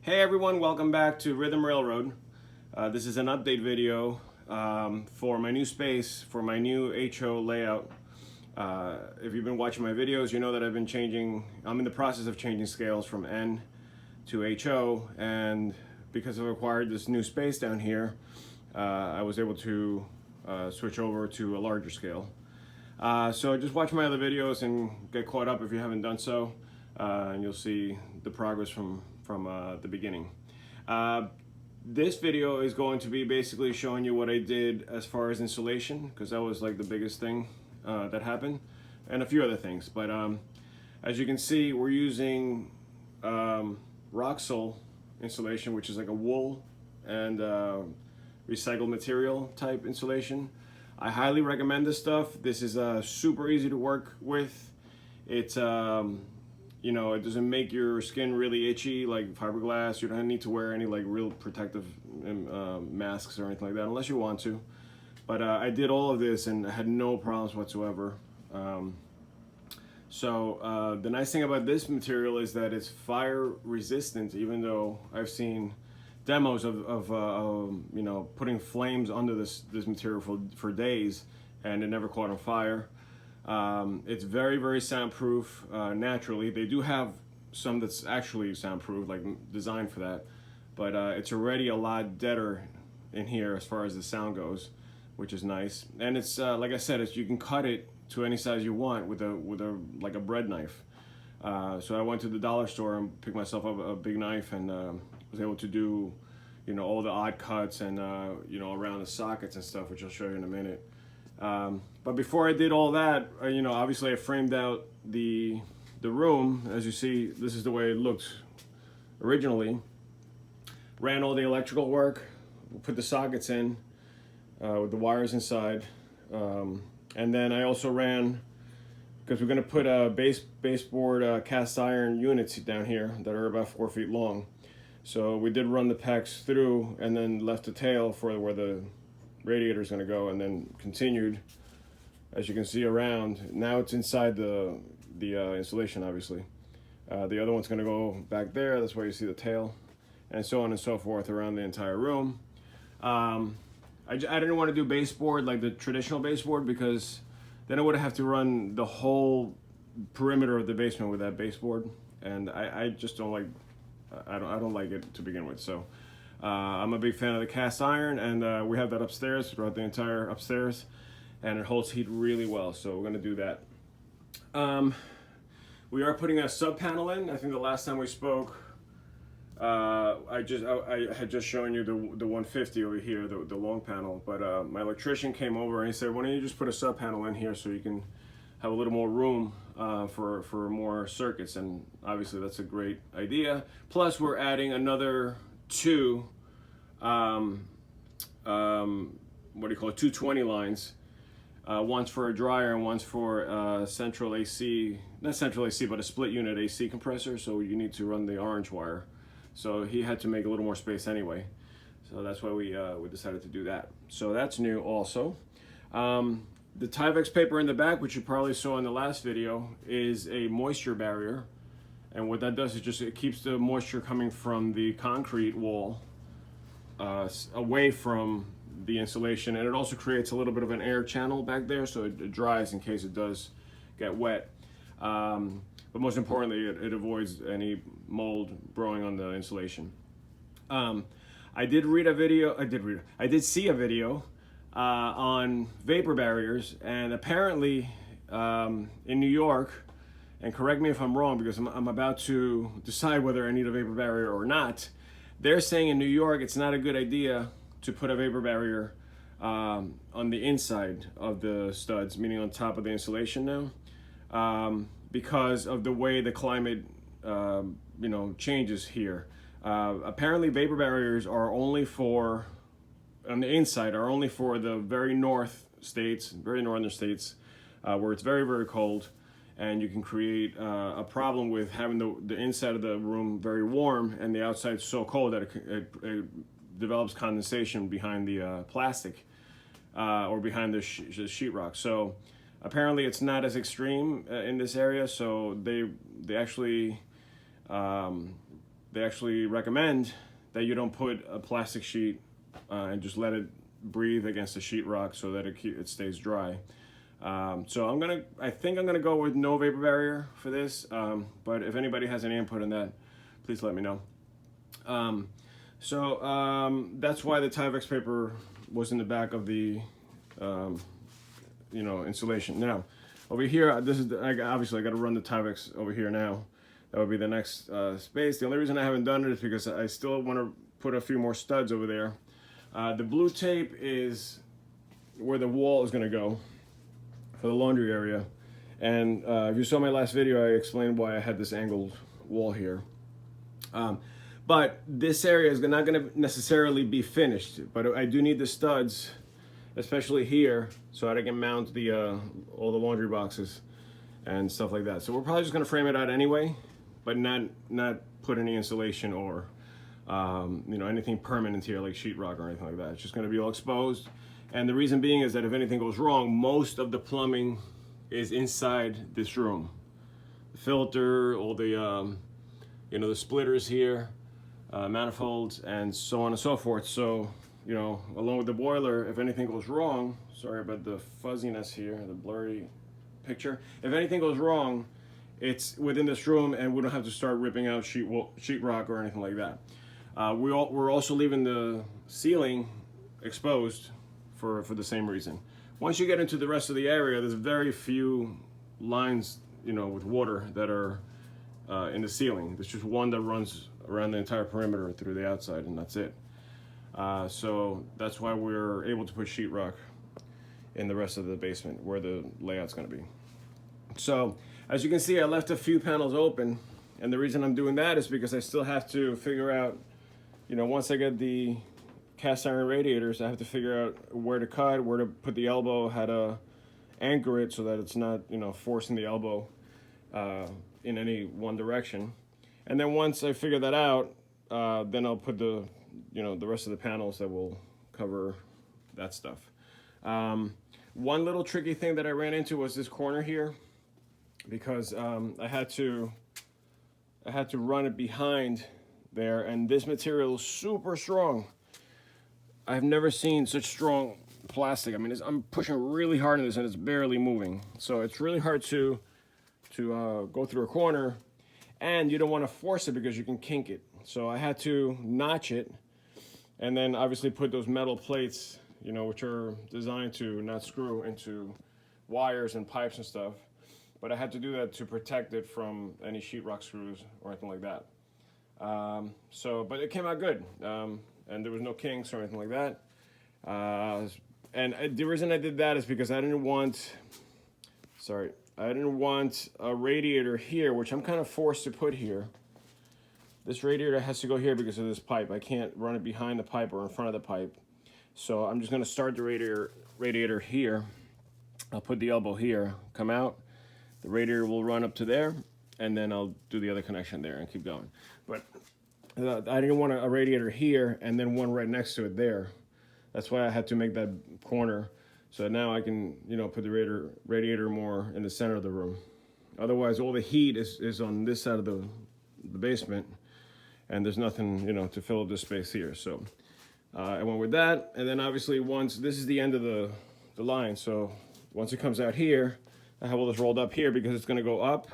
Hey everyone, welcome back to Rhythm Railroad. This is an update video for my new space, for my new HO layout. If you've been watching my videos, you know that I'm in the process of changing scales from N to HO, and because I've acquired this new space down here, I was able to switch over to a larger scale. So just watch my other videos and get caught up if you haven't done so, and you'll see the progress from the beginning. This video is going to be basically showing you what I did as far as insulation, because that was like the biggest thing that happened, and a few other things. But as you can see, we're using Roxol insulation, which is like a wool and recycled material type insulation. I highly recommend this stuff. This is super easy to work with. It's you know, it doesn't make your skin really itchy like fiberglass. You don't need to wear any like real protective masks or anything like that unless you want to. But I did all of this and I had no problems whatsoever. So the nice thing about this material is that it's fire resistant, even though I've seen demos of you know, putting flames under this material for days and it never caught on fire. It's very, very soundproof naturally. They do have some that's actually soundproof, like designed for that, but it's already a lot deader in here as far as the sound goes, which is nice. And it's like I said, you can cut it to any size you want with a like a bread knife. So I went to the dollar store and picked myself up a big knife and was able to do, you know, all the odd cuts and you know, around the sockets and stuff, which I'll show you in a minute. But before I did all that, you know, obviously I framed out the room. As you see, this is the way it looked originally. Ran all the electrical work, put the sockets in with the wires inside, and then I also ran, because we're going to put a baseboard cast iron units down here that are about 4 feet long. So we did run the pecs through and then left the tail for where the radiator is going to go, and then continued, as you can see, around. Now it's inside the insulation, obviously. The other one's going to go back there. That's why you see the tail, and so on and so forth around the entire room. I didn't want to do baseboard like the traditional baseboard, because then I would have to run the whole perimeter of the basement with that baseboard, and I just don't like. I don't like it to begin with. So I'm a big fan of the cast iron, and we have that upstairs throughout the entire upstairs, and it holds heat really well. So we're going to do that. We are putting a sub panel in. I think the last time we spoke, I had just shown you the 150 over here, the long panel. But my electrician came over and he said, "Why don't you just put a sub panel in here so you can have a little more room for more circuits?" And obviously that's a great idea. Plus we're adding another two what do you call it, 220 lines, one's for a dryer and one's for central AC, not central AC, but a split unit AC compressor. So you need to run the orange wire, so he had to make a little more space anyway, so that's why we decided to do that. So that's new also. The Tyvek paper in the back, which you probably saw in the last video, is a moisture barrier. And what that does is it keeps the moisture coming from the concrete wall away from the insulation. And it also creates a little bit of an air channel back there, so it dries in case it does get wet. But most importantly, it avoids any mold growing on the insulation. I did see a video on vapor barriers, and apparently in New York, and correct me if I'm wrong because I'm about to decide whether I need a vapor barrier or not, they're saying in New York it's not a good idea to put a vapor barrier on the inside of the studs, meaning on top of the insulation now, because of the way the climate you know, changes here. Apparently vapor barriers are only for, on the inside, are only for the very northern states, where it's very, very cold, and you can create a problem with having the inside of the room very warm and the outside so cold that it develops condensation behind the plastic or behind the sheetrock. So apparently it's not as extreme in this area, so they actually they actually recommend that you don't put a plastic sheet and just let it breathe against the sheetrock so that it stays dry. So I think I'm gonna go with no vapor barrier for this, but if anybody has any input on that, please let me know. That's why the Tyvek paper was in the back of the insulation. Now over here, obviously I got to run the Tyvek over here now. That would be the next space. The only reason I haven't done it is because I still want to put a few more studs over there. The blue tape is where the wall is going to go for the laundry area. And if you saw my last video, I explained why I had this angled wall here. But this area is not going to necessarily be finished, but I do need the studs, especially here, so that I can mount all the laundry boxes and stuff like that. So we're probably just going to frame it out anyway, but not put any insulation or anything permanent here like sheetrock or anything like that. It's just going to be all exposed. And the reason being is that if anything goes wrong, most of the plumbing is inside this room. The filter, all the the splitters here, manifolds, and so on and so forth. So along with the boiler, if anything goes wrong, sorry about the fuzziness here, the blurry picture. If anything goes wrong, it's within this room, and we don't have to start ripping out sheetrock or anything like that. We're also leaving the ceiling exposed for the same reason. Once you get into the rest of the area, there's very few lines, with water that are in the ceiling. There's just one that runs around the entire perimeter through the outside, and that's it. So that's why we're able to put sheetrock in the rest of the basement where the layout's going to be. So as you can see, I left a few panels open, and the reason I'm doing that is because I still have to figure out, once I get the cast iron radiators, I have to figure out where to cut, where to put the elbow, how to anchor it so that it's not, forcing the elbow in any one direction. And then once I figure that out, then I'll put the rest of the panels that will cover that stuff. One little tricky thing that I ran into was this corner here, because I had to run it behind there, and this material is super strong. I've never seen such strong plastic. I mean, I'm pushing really hard on this and it's barely moving. So it's really hard to go through a corner, and you don't want to force it because you can kink it. So I had to notch it, and then obviously put those metal plates, which are designed to not screw into wires and pipes and stuff. But I had to do that to protect it from any sheetrock screws or anything like that. But it came out good. And there was no kinks or anything like that. The reason I did that is because I didn't want a radiator here, which I'm kind of forced to put here. This radiator has to go here because of this pipe. I can't run it behind the pipe or in front of the pipe. So I'm just going to start the radiator here. I'll put the elbow here, come out. The radiator will run up to there, and then I'll do the other connection there and keep going. But I didn't want a radiator here and then one right next to it there. That's why I had to make that corner, so now I can put the radiator more in the center of the room. Otherwise, all the heat is on this side of the basement, and there's nothing to fill up this space here. So I went with that, and then obviously this is the end of the line, so once it comes out here, I have all this rolled up here because it's going to go up,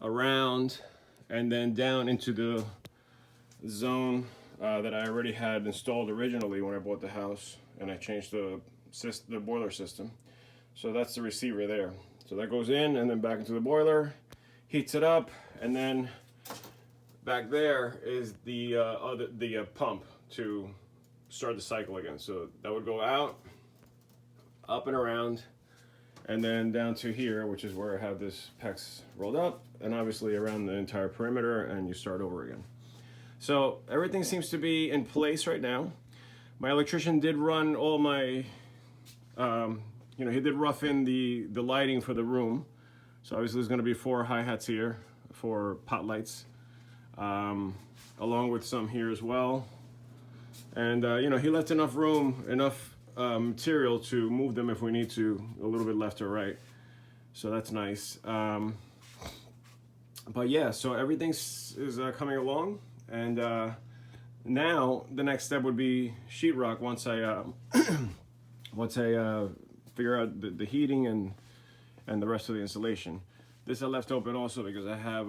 around, and then down into the zone that I already had installed originally when I bought the house, and I changed the boiler system. So that's the receiver there. So that goes in and then back into the boiler, heats it up, and then back there is the pump to start the cycle again. So that would go out, up and around, and then down to here, which is where I have this PEX rolled up, and obviously around the entire perimeter, and you start over again. So everything seems to be in place right now. My electrician did run all my, he did rough in the lighting for the room. So obviously there's gonna be 4 hi-hats here, 4 pot lights, along with some here as well. And he left enough room, enough material to move them if we need to, a little bit left or right. So that's nice. But yeah, so everything is coming along, and now the next step would be sheetrock once I once I figure out the heating and the rest of the installation. This I left open also because I have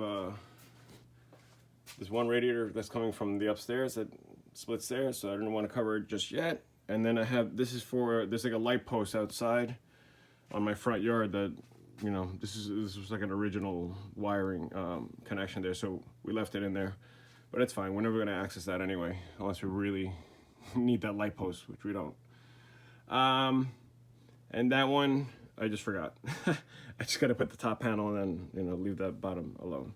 this one radiator that's coming from the upstairs that splits there, so I didn't want to cover it just yet. And then I have, this is for, there's like a light post outside on my front yard that, you know, this was like an original wiring connection there, so we left it in there. But it's fine, we're never gonna access that anyway, unless we really need that light post, which we don't. And that one, I just forgot. I just gotta put the top panel and then, you know, leave that bottom alone.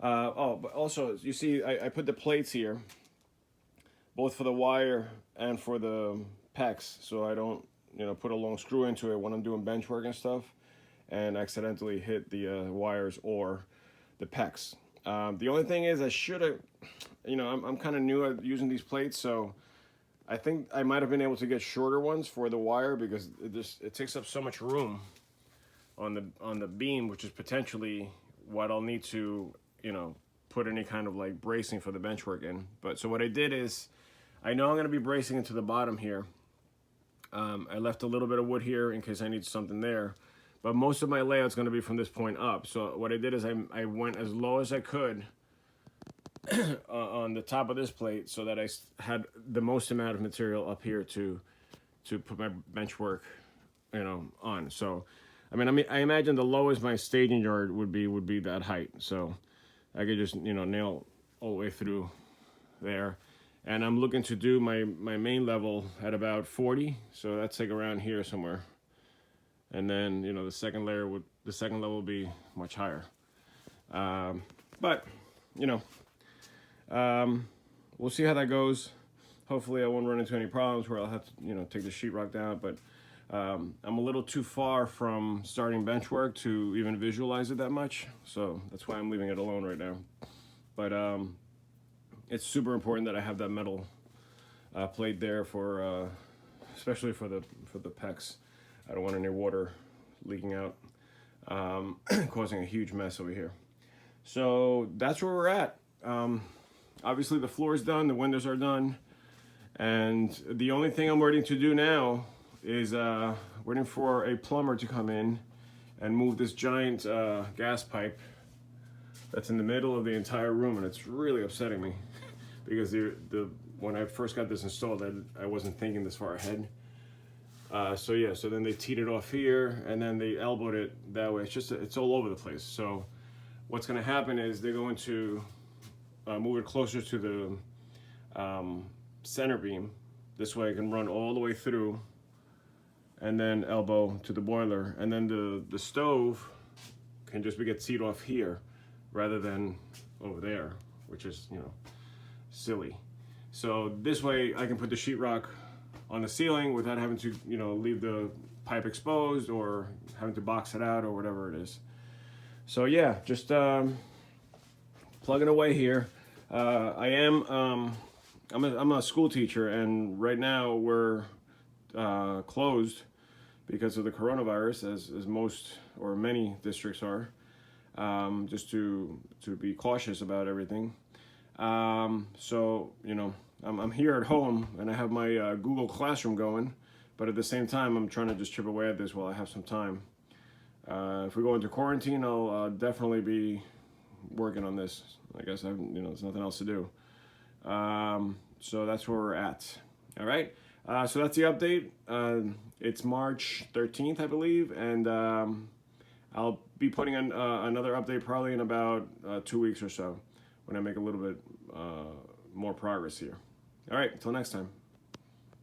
Oh, but also, you see, I put the plates here, both for the wire and for the PEX, so I don't, you know, put a long screw into it when I'm doing bench work and stuff, and accidentally hit the wires or the PEX. The only thing is I should have, you know, I'm kind of new at using these plates, so I think I might have been able to get shorter ones for the wire because it takes up so much room on the beam, which is potentially what I'll need to, you know, put any kind of like bracing for the bench work in. But so what I did is, I know I'm going to be bracing into the bottom here. I left a little bit of wood here in case I need something there, but most of my layout's going to be from this point up. So what I did is I went as low as I could on the top of this plate so that I had the most amount of material up here to put my bench work, you know, on. So I mean I imagine the lowest my staging yard would be that height, so I could just, you know, nail all the way through there. And I'm looking to do my main level at about 40, so that's like around here somewhere. And then, you know, the second level would be much higher. But you know, we'll see how that goes. Hopefully I won't run into any problems where I'll have to, you know, take the sheetrock down, but I'm a little too far from starting bench work to even visualize it that much, so that's why I'm leaving it alone right now. But it's super important that I have that metal plate there for, especially for the PEX. I don't want any water leaking out, causing a huge mess over here. So that's where we're at. Obviously the floor is done, the windows are done, and the only thing I'm waiting to do now is waiting for a plumber to come in and move this giant gas pipe that's in the middle of the entire room, and it's really upsetting me because when I first got this installed, I wasn't thinking this far ahead. So yeah, so then they teed it off here and then they elbowed it that way. It's all over the place. So what's going to happen is they're going to move it closer to the center beam. This way I can run all the way through and then elbow to the boiler, and then the stove can just get teed off here rather than over there, which is, you know, silly. So this way I can put the sheetrock on the ceiling without having to, you know, leave the pipe exposed or having to box it out or whatever it is. So yeah, just plugging away here. I'm a school teacher, and right now we're closed because of the coronavirus, as most or many districts are, just to be cautious about everything. So, you know, I'm here at home and I have my Google Classroom going, but at the same time I'm trying to just chip away at this while I have some time. If we go into quarantine, I'll definitely be working on this. I guess you know, there's nothing else to do. So that's where we're at. All right. So that's the update. It's March 13th, I believe, and I'll be putting in another update probably in about 2 weeks or so when I make a little bit more progress here. All right, until next time.